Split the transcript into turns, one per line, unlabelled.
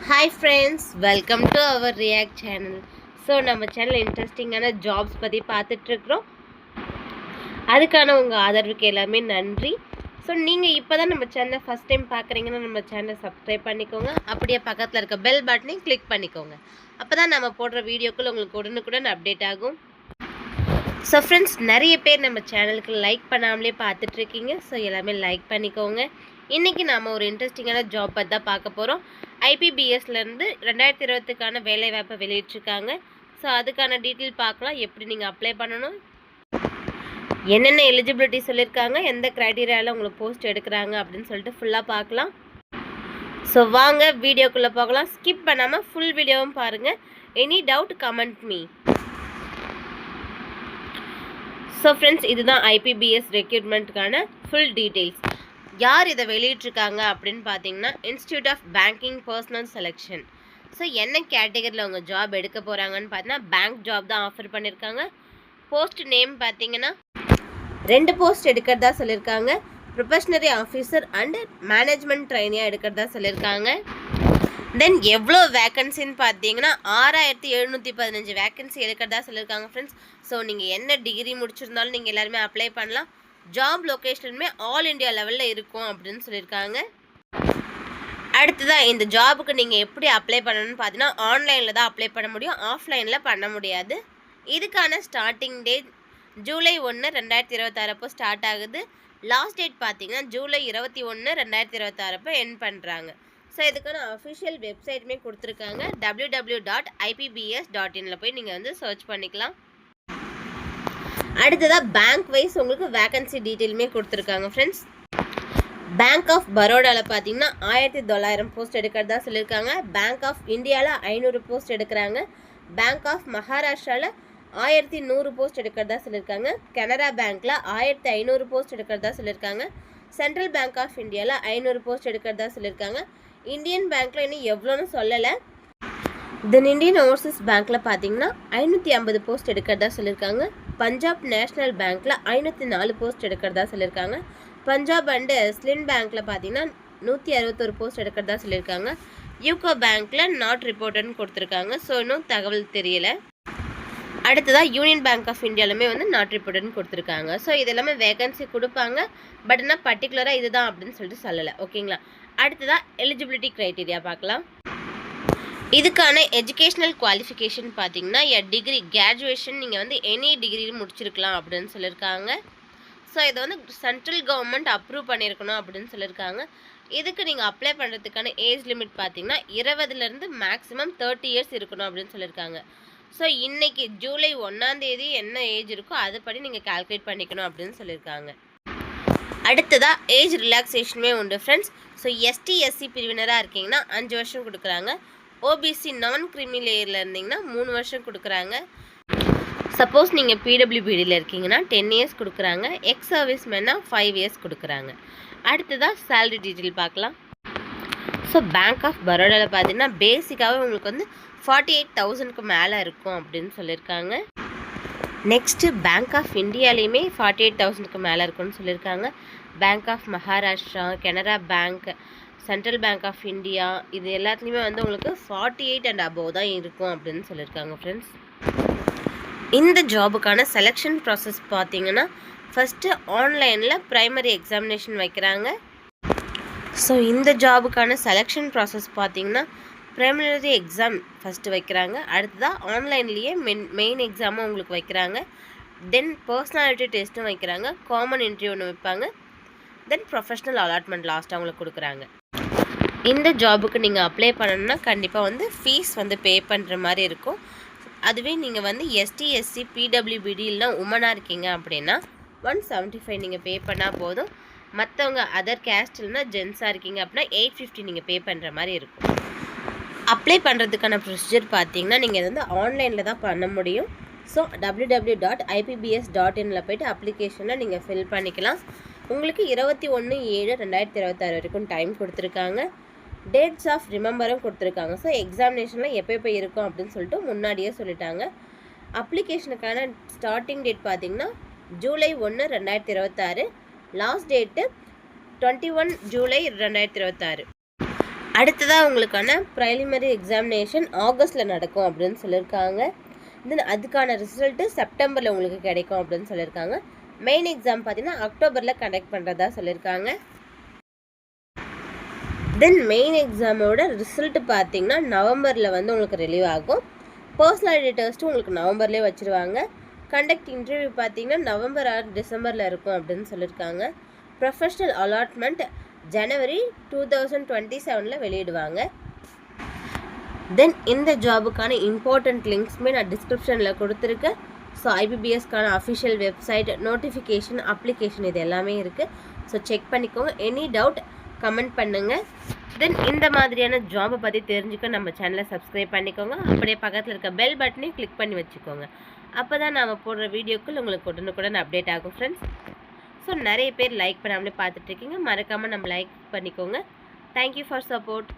Hi friends, welcome to our React channel. So நம்ம channel இன்ட்ரெஸ்டிங்கான jobs பற்றி பார்த்துட்ருக்குறோம். அதுக்கான உங்கள் ஆதரவுக்கு எல்லாமே நன்றி. ஸோ நீங்கள் இப்போ தான் நம்ம சேனலை ஃபஸ்ட் டைம் பார்க்குறீங்கன்னா நம்ம சேனலை சப்ஸ்கிரைப் பண்ணிக்கோங்க. அப்படியே பக்கத்தில் இருக்க பெல் பட்டனையும் கிளிக் பண்ணிக்கோங்க. அப்போ தான் நம்ம போடுற வீடியோக்குள்ள உங்களுக்கு உடனுக்குடன் அப்டேட் ஆகும். ஸோ ஃப்ரெண்ட்ஸ், நிறைய பேர் நம்ம சேனலுக்கு லைக் பண்ணாமலே பார்த்துட்ருக்கீங்க. ஸோ எல்லாமே லைக் பண்ணிக்கோங்க. இன்றைக்கி நாம் ஒரு இன்ட்ரெஸ்டிங்கான ஜாப் பற்றி தான் பார்க்க போகிறோம். ஐபிபிஎஸ்லேருந்து 2020க்கான வேலைவாய்ப்பை வெளியிட்டிருக்காங்க. ஸோ அதுக்கான டீட்டெயில் பார்க்கலாம். எப்படி நீங்கள் அப்ளை பண்ணணும், என்னென்ன எலிஜிபிலிட்டி சொல்லியிருக்காங்க, எந்த க்ரைட்டீரியாவில் உங்களுக்கு போஸ்ட் எடுக்கிறாங்க அப்படின்னு சொல்லிட்டு ஃபுல்லாக பார்க்கலாம். ஸோ வாங்க வீடியோக்குள்ளே போகலாம். ஸ்கிப் பண்ணாமல் ஃபுல் வீடியோவும் பாருங்கள். Any doubt comment me. So friends, இதுதான் ஐபிபிஎஸ் ரெக்ரூட்மெண்ட்டுக்கான ஃபுல் டீட்டெயில்ஸ். யார் இதை வெளியிட்ருக்காங்க அப்படின்னு பார்த்தீங்கன்னா institute of banking personnel selection. So என்ன கேட்டகரியில் அவங்க ஜாப் எடுக்க போகிறாங்கன்னு பார்த்தீங்கன்னா பேங்க் ஜாப் தான் ஆஃபர் பண்ணியிருக்காங்க. போஸ்ட் நேம் பார்த்தீங்கன்னா 2 போஸ்ட் எடுக்கிறதா சொல்லியிருக்காங்க. ப்ரொஃபஷனரி ஆஃபீஸர் அண்ட் மேனேஜ்மெண்ட் ட்ரைனியாக எடுக்கிறதா சொல்லியிருக்காங்க. தென் எவ்வளோ வேக்கன்சின்னு பார்த்தீங்கன்னா 6715 வேக்கன்சி எடுக்கிறதா சொல்லியிருக்காங்க ஃப்ரெண்ட்ஸ். ஸோ நீங்கள் என்ன டிகிரி முடிச்சிருந்தாலும் நீங்கள் எல்லாருமே அப்ளை பண்ணலாம். ஜாப் லொக்கேஷனுமே ஆல் இண்டியா லெவலில் இருக்கும் அப்படின்னு சொல்லியிருக்காங்க. அடுத்ததாக இந்த ஜாபுக்கு நீங்கள் எப்படி அப்ளை பண்ணணும்னு பார்த்தீங்கன்னா ஆன்லைனில் தான் அப்ளை பண்ண முடியும், ஆஃப்லைனில் பண்ண முடியாது. இதுக்கான ஸ்டார்டிங் டேட் ஜூலை 1, 2026 அப்போ ஸ்டார்ட் ஆகுது. லாஸ்ட் டேட் பார்த்தீங்கன்னா ஜூலை 21, 2026 அப்போ எண்ட் பண்ணுறாங்க. ஸோ இதுக்கான அஃபிஷியல் வெப்சைட்டுமே கொடுத்துருக்காங்க. www.ipbs.in போய் நீங்கள் வந்து சர்ச் பண்ணிக்கலாம். அடுத்ததாக பேங்க் வைஸ் உங்களுக்கு வேக்கன்சி டீட்டெயிலுமே கொடுத்துருக்காங்க ஃப்ரெண்ட்ஸ். பேங்க் ஆஃப் பரோடாவில் பார்த்தீங்கன்னா 1900 போஸ்ட் எடுக்கிறதா சொல்லியிருக்காங்க. பேங்க் ஆஃப் இந்தியாவில் 500 போஸ்ட் எடுக்கிறாங்க. பேங்க் ஆஃப் மகாராஷ்டிராவில் 1100 போஸ்ட் எடுக்கிறதா சொல்லியிருக்காங்க. கனரா பேங்க்கில் 1500 போஸ்ட் எடுக்கிறதா சொல்லியிருக்காங்க. சென்ட்ரல் பேங்க் ஆஃப் இந்தியாவில் 500 போஸ்ட் எடுக்கிறதா சொல்லியிருக்காங்க. இந்தியன் பேங்க்கில் இன்னும் எவ்வளோன்னு சொல்லலை. தென் இந்தியன் ஓவர்சீஸ் பேங்க்கில் பார்த்தீங்கன்னா 550 போஸ்ட் எடுக்கிறதா சொல்லியிருக்காங்க. பஞ்சாப் நேஷ்னல் பேங்க்கில் 504 போஸ்ட் எடுக்கிறதா சொல்லியிருக்காங்க. பஞ்சாப் அண்டு ஸ்லின் பேங்க்கில் பார்த்தீங்கன்னா 161 போஸ்ட் எடுக்கிறதா சொல்லியிருக்காங்க. யூகோ பேங்க்கில் நாட் ரிப்போர்ட்னு கொடுத்துருக்காங்க. ஸோ இன்னும் தகவல் தெரியலை. அடுத்ததாக யூனியன் பேங்க் ஆஃப் இந்தியாலுமே வந்து நாட் ரிப்போர்ட்னு கொடுத்துருக்காங்க. ஸோ இது எல்லாமே வேகன்சி கொடுப்பாங்க. பட் ஆனால் பர்டிகுலராக இதுதான் அப்படின்னு சொல்லிட்டு சொல்லலை. ஓகேங்களா. அடுத்ததாக எலிஜிபிலிட்டி க்ரைட்டீரியா பார்க்கலாம். இதுக்கான எஜுகேஷ்னல் குவாலிஃபிகேஷன் பார்த்தீங்கன்னா டிகிரி கிராஜுவேஷன் நீங்கள் வந்து எனி டிகிரி முடிச்சிருக்கலாம் அப்படின்னு சொல்லியிருக்காங்க. ஸோ இதை வந்து சென்ட்ரல் கவர்மெண்ட் அப்ரூவ் பண்ணியிருக்கணும் அப்படின்னு சொல்லியிருக்காங்க. இதுக்கு நீங்கள் அப்ளை பண்ணுறதுக்கான ஏஜ் லிமிட் பார்த்தீங்கன்னா 20லேருந்து மேக்ஸிமம் 30 இயர்ஸ் இருக்கணும் அப்படின்னு சொல்லியிருக்காங்க. ஸோ இன்றைக்கி ஜூலை 1 என்ன ஏஜ் இருக்கோ அதுபடி நீங்கள் கால்குலேட் பண்ணிக்கணும் அப்படின்னு சொல்லியிருக்காங்க. அடுத்ததாக ஏஜ் ரிலாக்ஸேஷனுமே உண்டு ஃப்ரெண்ட்ஸ். ஸோ எஸ்டி எஸ்சி பிரிவினராக இருக்கீங்கன்னா 5 வருஷம் கொடுக்குறாங்க. ஓபிசி நான் கிரிமி லேயரில் இருந்தீங்கன்னா 3 வருஷம் கொடுக்குறாங்க. சப்போஸ் நீங்கள் பிடபிள்யூபிடியில் இருக்கீங்கன்னா 10 இயர்ஸ் கொடுக்குறாங்க. எக்ஸ் சர்வீஸ் மேனா 5 இயர்ஸ் கொடுக்குறாங்க. அடுத்ததாக சேலரி டீட்டெயில் பார்க்கலாம். ஸோ பேங்க் ஆஃப் பரோடாவில் பார்த்தீங்கன்னா பேசிக்காகவே உங்களுக்கு வந்து 48,000க்கு மேலே இருக்கும் அப்படின்னு சொல்லியிருக்காங்க. நெக்ஸ்ட்டு பேங்க் ஆஃப் இந்தியாலேயுமே 48,000க்கு மேலே இருக்குன்னு சொல்லியிருக்காங்க. Bank of Maharashtra, Canara bank, central bank of India இது எல்லாத்துலேயுமே வந்து உங்களுக்கு 48 அண்ட் அபோவ் தான் இருக்கும் அப்படின்னு சொல்லியிருக்காங்க ஃப்ரெண்ட்ஸ். இந்த ஜாபுக்கான செலெக்ஷன் ப்ராசஸ் பார்த்தீங்கன்னா ஃபஸ்ட்டு ஆன்லைனில் ப்ரைமரி எக்ஸாமினேஷன் வைக்கிறாங்க. ஸோ இந்த ஜாபுக்கான செலெக்ஷன் ப்ராசஸ் பார்த்தீங்கன்னா ப்ரைமரி எக்ஸாம் ஃபஸ்ட்டு வைக்கிறாங்க. அடுத்ததாக ஆன்லைன்லேயே மெயின் எக்ஸாமும் உங்களுக்கு வைக்கிறாங்க. தென் பர்சனாலிட்டி டெஸ்ட்டும் வைக்கிறாங்க. காமன் இன்டர்வியூ ஒன்று வைப்பாங்க. தென் ப்ரொஃபஷ்னல் அலாட்மெண்ட் லாஸ்ட்டாக அவங்களுக்கு கொடுக்குறாங்க. இந்த ஜாபுக்கு நீங்கள் அப்ளை பண்ணணுன்னா கண்டிப்பாக வந்து ஃபீஸ் வந்து பே பண்ணுற மாதிரி இருக்கும். அதுவே நீங்கள் வந்து எஸ்டி எஸ்சி பிடபிள்யூபிடி இல்லைனா உமனாக இருக்கீங்க அப்படின்னா 175 நீங்கள் பே பண்ணால் போதும். மற்றவங்க அதர் கேஸ்ட் இல்லைனா ஜென்ஸாக இருக்கீங்க அப்படின்னா 850 நீங்கள் பே பண்ணுற மாதிரி இருக்கும். அப்ளை பண்ணுறதுக்கான ப்ரொசீஜர் பார்த்தீங்கன்னா நீங்கள் வந்து ஆன்லைனில் தான் பண்ண முடியும். ஸோ www.ipbs.in போய்ட்டு அப்ளிகேஷனில் நீங்கள் ஃபில் பண்ணிக்கலாம். உங்களுக்கு 21/7/2026 வரைக்கும் டைம் கொடுத்துருக்காங்க. டேட்ஸ் ஆஃப் ரிமெம்பரும் கொடுத்துருக்காங்க. ஸோ எக்ஸாமினேஷனில் எப்போ இருக்கும் அப்படின்னு சொல்லிட்டு முன்னாடியே சொல்லிட்டாங்க. அப்ளிகேஷனுக்கான ஸ்டார்டிங் டேட் பார்த்தீங்கன்னா ஜூலை 1, 2026. Last date 21 July 2026. அடுத்ததாக உங்களுக்கான ப்ரைலிமரி எக்ஸாமினேஷன் ஆகஸ்ட்டில் நடக்கும் அப்படின்னு சொல்லியிருக்காங்க. தென் அதுக்கான ரிசல்ட்டு செப்டம்பரில் உங்களுக்கு கிடைக்கும் அப்படின்னு சொல்லியிருக்காங்க. மெயின் எக்ஸாம் பார்த்தீங்கன்னா அக்டோபரில் கண்டக்ட் பண்ணுறதா சொல்லியிருக்காங்க. தென் மெயின் எக்ஸாமோட ரிசல்ட்டு பார்த்தீங்கன்னா நவம்பரில் வந்து உங்களுக்கு ரிலீவ் ஆகும். பர்சனாலிட்டி டெஸ்ட்டு உங்களுக்கு நவம்பர்லேயே வச்சுருவாங்க. கண்டக்ட் இன்டர்வியூ பார்த்தீங்கன்னா நவம்பர் ஆர் டிசம்பரில் இருக்கும் அப்படின்னு சொல்லியிருக்காங்க. ப்ரொஃபஷ்னல் அலாட்மெண்ட் ஜனவரி 2027 வெளியிடுவாங்க. தென் இந்த ஜாபுக்கான இம்பார்ட்டண்ட் லிங்க்ஸுமே நான் டிஸ்கிரிப்ஷனில் கொடுத்துருக்கேன். ஸோ ஐபிபிஎஸ்க்கான அஃபிஷியல் வெப்சைட், நோட்டிஃபிகேஷன், அப்ளிகேஷன் இது எல்லாமே இருக்குது. ஸோ செக் பண்ணிக்கோங்க. எனி டவுட் கமெண்ட் பண்ணுங்கள். தென் இந்த மாதிரியான ஜாபை பற்றி தெரிஞ்சுக்க நம்ம சேனலை சப்ஸ்கிரைப் பண்ணிக்கோங்க. அப்படியே பக்கத்தில் இருக்க பெல் பட்டனையும் கிளிக் பண்ணி வச்சுக்கோங்க. அப்போ தான் நாம் போடுற வீடியோக்கள் உங்களுக்கு உடனுக்குடன் அப்டேட் ஆகும் ஃப்ரெண்ட்ஸ். ஸோ நிறைய பேர் லைக் பண்ணாமலே பார்த்துட்ருக்கீங்க. மறக்காமல் நம்ம லைக் பண்ணிக்கோங்க. Thank you for support.